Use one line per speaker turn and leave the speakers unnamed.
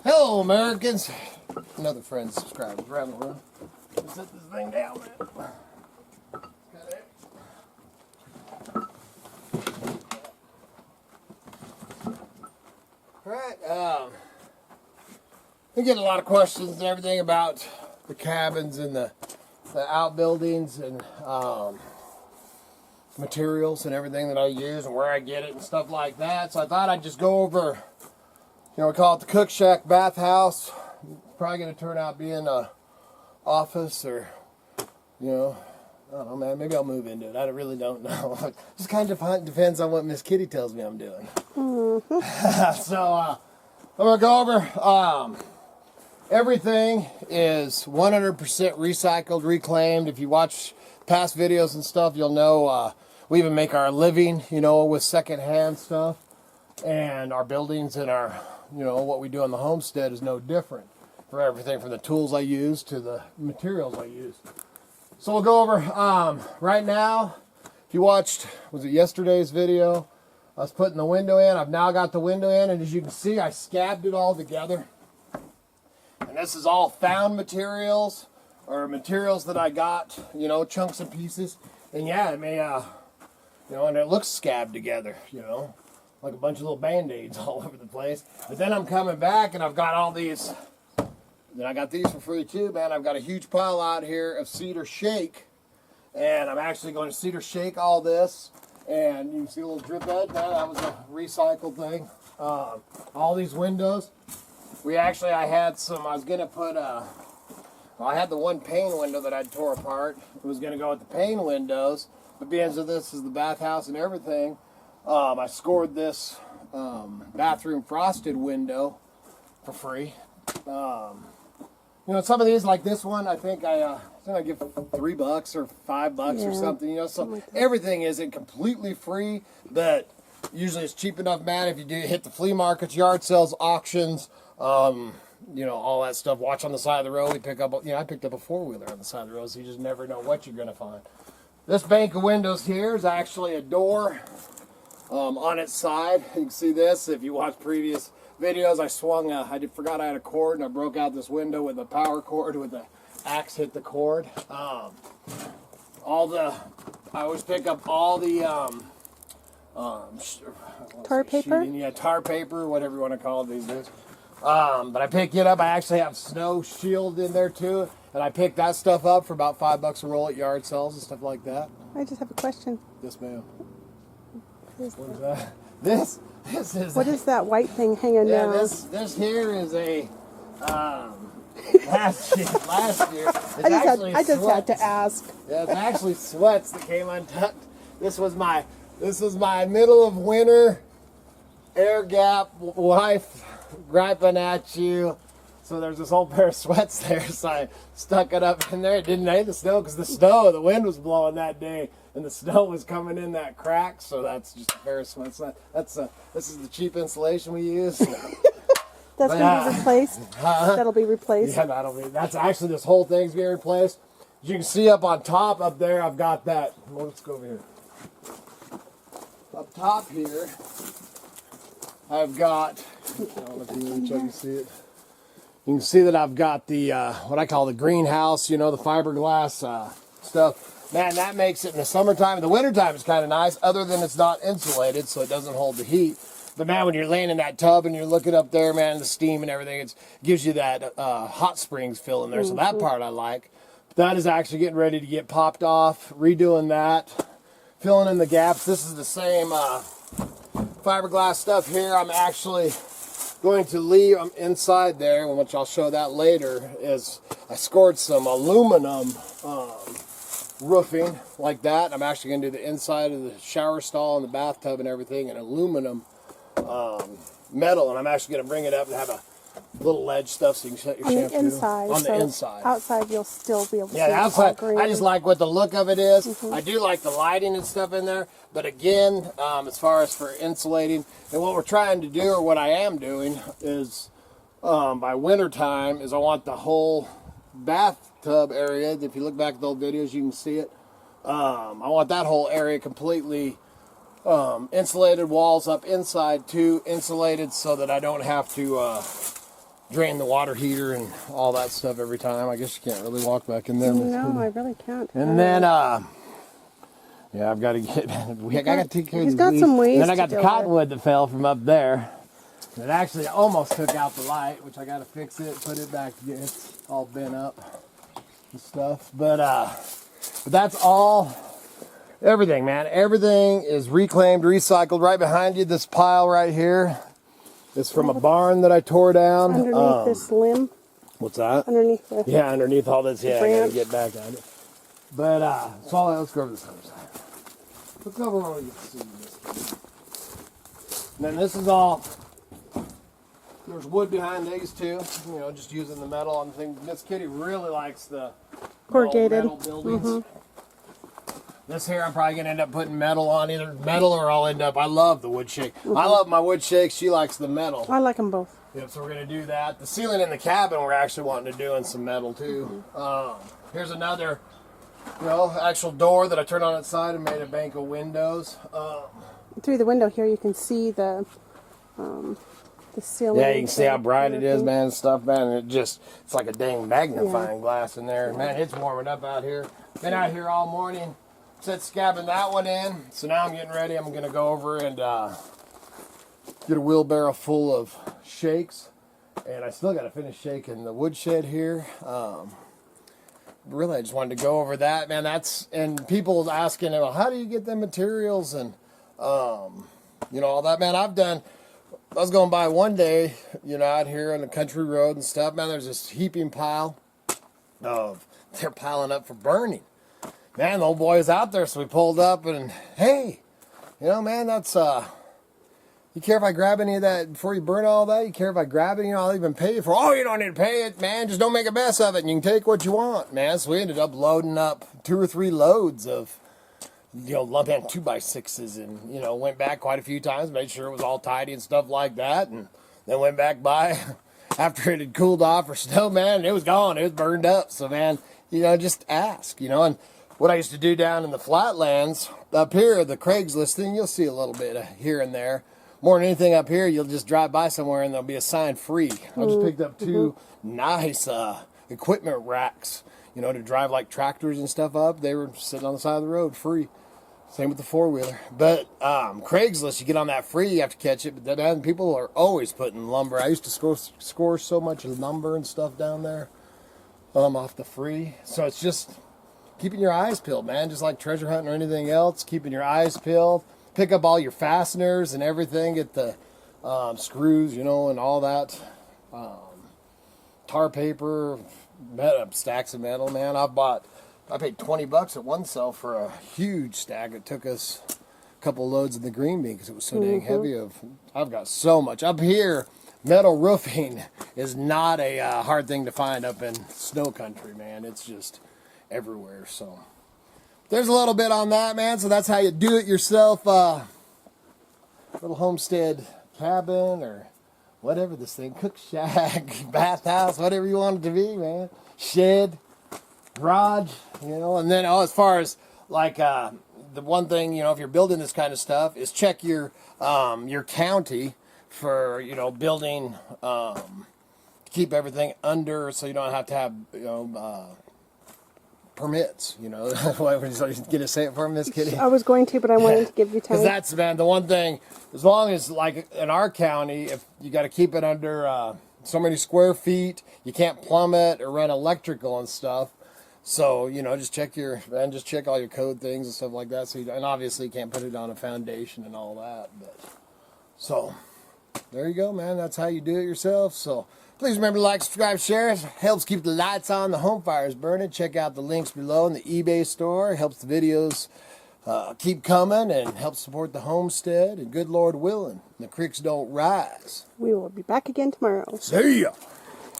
Hello, Americans. Another friend subscribed around the room. Let's set this thing down, man. Alright, we get a lot of questions and everything about the cabins and the outbuildings and materials and everything that I use and where I get it and stuff like that. So I thought I'd just go over, we call it the Cook Shack bathhouse. Probably going to turn out being a office or, I don't know, man. Maybe I'll move into it. I really don't know. Just kind of depends on what Miss Kitty tells me I'm doing. Mm-hmm. So I'm going to go over. Everything is 100% recycled, reclaimed. If you watch past videos and stuff, you'll know we even make our living, with secondhand stuff. And our buildings and our, what we do on the homestead is no different. For everything from the tools I use to the materials I use. So we'll go over right now. If you watched, was it yesterday's video? I was putting the window in. I've now got the window in, and as you can see, I scabbed it all together. And this is all found materials or materials that I got, chunks and pieces. And yeah, it may, and it looks scabbed together, like a bunch of little band-aids all over the place. But then I'm coming back, and I've got all these. Then I got these for free too, man. I've got a huge pile out here of cedar shake. And I'm actually going to cedar shake all this. And you can see a little drip edge. That was a recycled thing. All these windows. I had some, I was going to put, I had the one pane window that I tore apart. It was going to go with the pane windows. But being that this is the bathhouse and everything, I scored this bathroom frosted window for free. Some of these, like this one, I think I give $3 or $5 or something. So everything isn't completely free, but usually it's cheap enough, man. If you do hit the flea markets, yard sales, auctions, all that stuff. Watch on the side of the road. We pick up, I picked up a 4-wheeler on the side of the road, so you just never know what you're gonna find. This bank of windows here is actually a door on its side. You can see this if you watch previous videos. I swung, I forgot I had a cord, and I broke out this window with a power cord with the axe hit the cord. I always pick up all the
tar paper?
Yeah, tar paper, whatever you want to call it these days. But I pick it up. I actually have snow shield in there too, and I pick that stuff up for about $5 a roll at yard sales and stuff like that.
I just have a question.
Yes, ma'am.
What is
that? This is.
What is that white thing hanging down?
This here is a last year.
I just had to ask.
Yeah, it's actually sweats that came untucked. This was my middle of winter air gap wife griping at you. So there's this whole pair of sweats there, so I stuck it up in there. It didn't hit the snow because the wind was blowing that day, and the snow was coming in that crack. So that's just a pair of sweats. This is the cheap insulation we use.
That's going to be replaced. That'll be replaced.
Yeah, that's actually, this whole thing's being replaced. As you can see up on top up there, I've got that. Well, let's go over here. Up top here, I've got, I don't know if you can see it. You can see that I've got the, what I call the greenhouse, the fiberglass stuff. Man, that makes it in the summertime. In the wintertime, it's kind of nice, other than it's not insulated, so it doesn't hold the heat. But man, when you're laying in that tub and you're looking up there, man, the steam and everything, it gives you that hot springs feel in there. So that part I like. But that is actually getting ready to get popped off, redoing that, filling in the gaps. This is the same fiberglass stuff here. I'm actually going to leave inside there, which I'll show that later, is I scored some aluminum roofing like that. I'm actually going to do the inside of the shower stall and the bathtub and everything in aluminum metal, and I'm actually going to bring it up and have a little ledge stuff so you can set your shampoo
inside.
On the inside.
Outside you'll still be able to see
the outside.
green.
I just like what the look of it is. I do like the lighting and stuff in there, but again, as far as for insulating, and what we're trying to do, or what I am doing, is by winter time, is I want the whole bathtub area. If you look back at the old videos, you can see it. I want that whole area completely insulated, walls up inside too, insulated, so that I don't have to drain the water heater and all that stuff every time. I guess you can't really walk back in there.
No, I really can't.
And then, yeah, I've got to get. I got to take care of
He's
these
got
leaves.
some ways
And then I
to
got the
deal with.
cottonwood that fell from up there. It actually almost took out the light, which I got to fix it, put it back together. It's all bent up and stuff. But that's all. Everything, man. Everything is reclaimed, recycled. Right behind you, this pile right here is from a barn that I tore down.
Underneath this limb.
What's that?
Underneath the
Yeah, underneath all this. Yeah, I
branch.
gotta get back at it. But so let's go over this other side. Let's go over where you can see this. And then this is all. There's wood behind these two. You know, just using the metal on the thing. Miss Kitty really likes the
corrugated.
metal buildings. This here, I'm probably gonna end up putting metal on, either metal or I'll end up. I love the wood shake. I love my wood shakes. She likes the metal.
I like them both.
Yep, so we're gonna do that. The ceiling in the cabin, we're actually wanting to do in some metal too. Here's another, actual door that I turned on its side and made a bank of windows.
Through the window here, you can see the ceiling.
Yeah, you can see how bright it is, man, and stuff, man. And it's like a dang magnifying glass in there. Man, it's warming up out here. Been out here all morning. Set scabbing that one in. So now I'm getting ready. I'm gonna go over and get a wheelbarrow full of shakes. And I still gotta finish shaking the woodshed here. Really, I just wanted to go over that, man. And people asking, well, how do you get the materials and all that, man. I was going by one day, out here on the country road and stuff, man. There's this heaping pile of, they're piling up for burning. Man, the old boy was out there, so we pulled up and, hey, man, that's, you care if I grab any of that before you burn all that? You care if I grab it? I'll even pay you for it. Oh, you don't need to pay it, man. Just don't make a mess of it, and you can take what you want, man. So we ended up loading up 2 or 3 loads of, lumping 2x6s and, went back quite a few times, made sure it was all tidy and stuff like that, and then went back by after it had cooled off or snow, man, and it was gone. It was burned up. So, man, just ask, and what I used to do down in the flatlands, up here, the Craigslist thing, you'll see a little bit of here and there. More than anything up here, you'll just drive by somewhere and there'll be a sign free. I just picked up 2 nice equipment racks, to drive like tractors and stuff up. They were sitting on the side of the road free. Same with the 4-wheeler. But Craigslist, you get on that free, you have to catch it. But then people are always putting lumber. I used to score so much lumber and stuff down there off the free. So it's just keeping your eyes peeled, man. Just like treasure hunting or anything else, keeping your eyes peeled. Pick up all your fasteners and everything. Get the screws, and all that. Tar paper, stacks of metal, man. I paid $20 at one sale for a huge stack. It took us a couple loads in the green bean because it was so dang heavy. I've got so much. Up here, metal roofing is not a hard thing to find up in snow country, man. It's just everywhere. So there's a little bit on that, man. So that's how you do it yourself. Little homestead cabin or whatever this thing, cook shack, bathhouse, whatever you want it to be, man. Shed, garage, and then as far as like the one thing, if you're building this kind of stuff, is check your county for building, keep everything under, so you don't have to have permits. Why would you get to say it for me, Miss Kitty?
I was going to, but I wanted to give you time.
Because that's, man, the one thing. As long as, like in our county, if you got to keep it under so many square feet, you can't plumb it or run electrical and stuff. So just check all your code things and stuff like that. So and obviously you can't put it on a foundation and all that. But so there you go, man. That's how you do it yourself. So please remember to like, subscribe, share. It helps keep the lights on, the home fires burning. Check out the links below in the eBay store. It helps the videos keep coming and helps support the homestead. And good Lord willing, the creeks don't rise.
We will be back again tomorrow.
See ya.